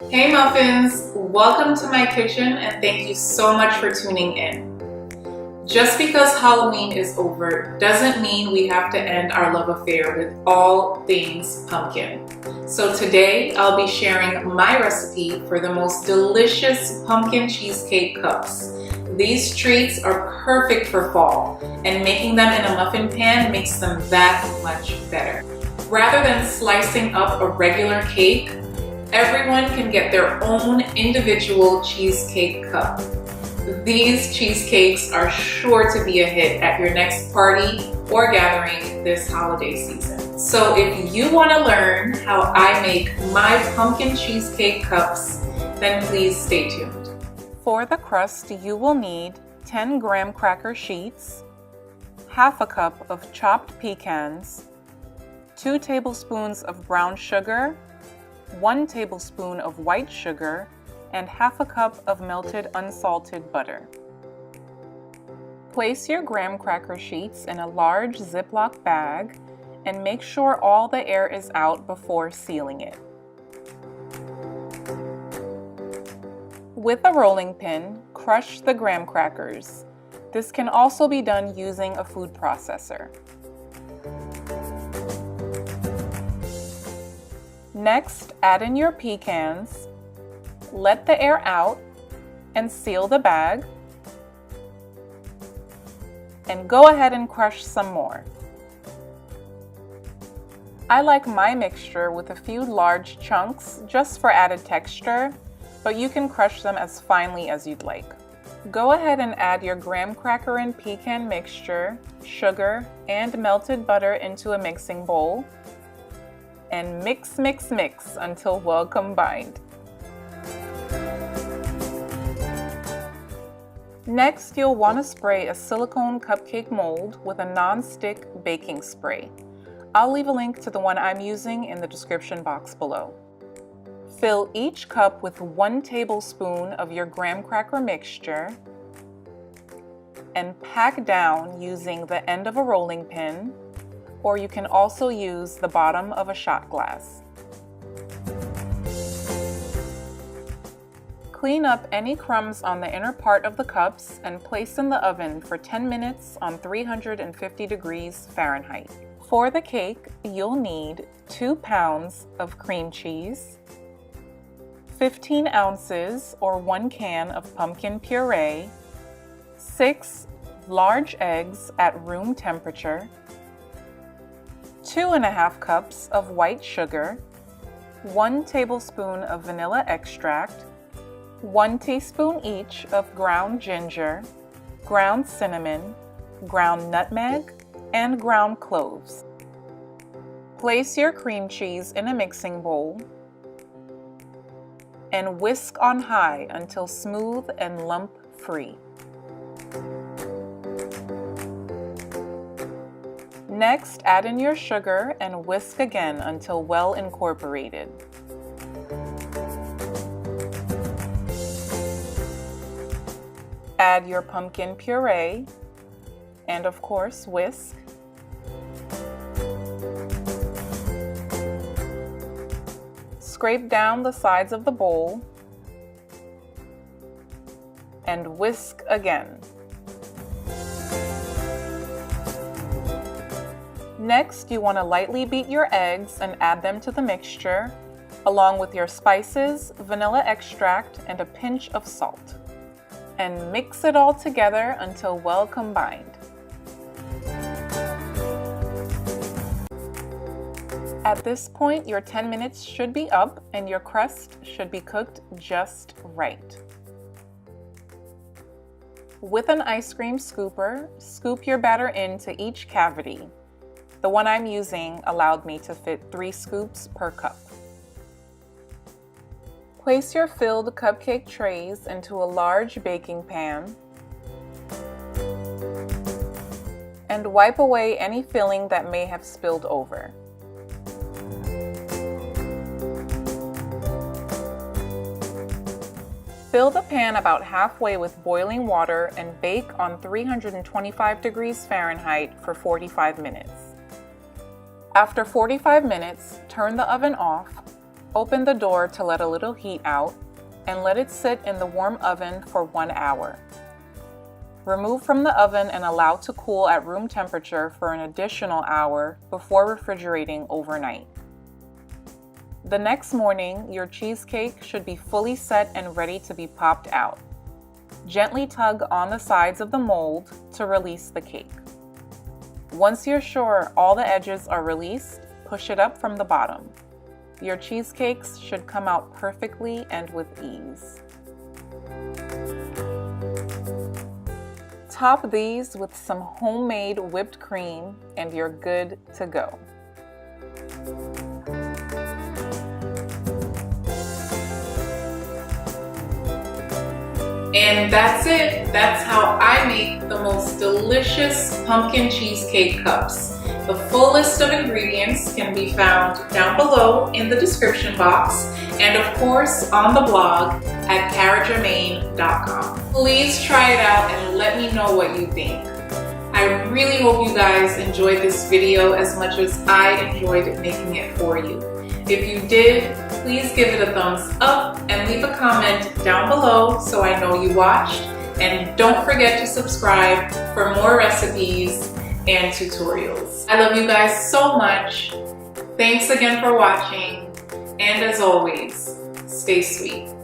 Hey Muffins! Welcome to my kitchen and thank you so much for tuning in. Just because Halloween is over doesn't mean we have to end our love affair with all things pumpkin. So today I'll be sharing my recipe for the most delicious pumpkin cheesecake cups. These treats are perfect for fall, and making them in a muffin pan makes them that much better. Rather than slicing up a regular cake, everyone can get their own individual cheesecake cup. These cheesecakes are sure to be a hit at your next party or gathering this holiday season. So if you want to learn how I make my pumpkin cheesecake cups, then please stay tuned. For the crust, you will need 10 graham cracker sheets, half a cup of chopped pecans, 2 tablespoons of brown sugar, 1 tablespoon of white sugar, and half a cup of melted unsalted butter. Place your graham cracker sheets in a large Ziploc bag and make sure all the air is out before sealing it. With a rolling pin, crush the graham crackers. This can also be done using a food processor. Next, add in your pecans, let the air out, and seal the bag. And go ahead and crush some more. I like my mixture with a few large chunks just for added texture, but you can crush them as finely as you'd like. Go ahead and add your graham cracker and pecan mixture, sugar, and melted butter into a mixing bowl. And mix until well combined. Next, you'll want to spray a silicone cupcake mold with a non-stick baking spray. I'll leave a link to the one I'm using in the description box below. Fill each cup with 1 tablespoon of your graham cracker mixture and pack down using the end of a rolling pin, or you can also use the bottom of a shot glass. Clean up any crumbs on the inner part of the cups and place in the oven for 10 minutes on 350 degrees Fahrenheit. For the cake, you'll need 2 pounds of cream cheese, 15 ounces or 1 can of pumpkin puree, 6 large eggs at room temperature, 2½ cups of white sugar, 1 tablespoon of vanilla extract, 1 teaspoon each of ground ginger, ground cinnamon, ground nutmeg, and ground cloves. Place your cream cheese in a mixing bowl and whisk on high until smooth and lump-free. Next, add in your sugar and whisk again until well incorporated. Add your pumpkin puree and, of course, whisk. Scrape down the sides of the bowl and whisk again. Next, you want to lightly beat your eggs and add them to the mixture, along with your spices, vanilla extract, and a pinch of salt. And mix it all together until well combined. At this point, your 10 minutes should be up and your crust should be cooked just right. With an ice cream scooper, scoop your batter into each cavity. The one I'm using allowed me to fit 3 scoops per cup. Place your filled cupcake trays into a large baking pan and wipe away any filling that may have spilled over. Fill the pan about halfway with boiling water and bake on 325 degrees Fahrenheit for 45 minutes. After 45 minutes, turn the oven off, open the door to let a little heat out and let it sit in the warm oven for 1 hour. Remove from the oven and allow to cool at room temperature for an additional hour before refrigerating overnight. The next morning, your cheesecake should be fully set and ready to be popped out. Gently tug on the sides of the mold to release the cake. Once you're sure all the edges are released, push it up from the bottom. Your cheesecakes should come out perfectly and with ease. Top these with some homemade whipped cream and you're good to go. And that's it. That's how I make the most delicious pumpkin cheesecake cups. The full list of ingredients can be found down below in the description box and of course on the blog at karrahgermain.com. Please try it out and let me know what you think. I really hope you guys enjoyed this video as much as I enjoyed making it for you. If you did, please give it a thumbs up and leave a comment down below so I know you watched. And don't forget to subscribe for more recipes and tutorials. I love you guys so much. Thanks again for watching. And as always, stay sweet.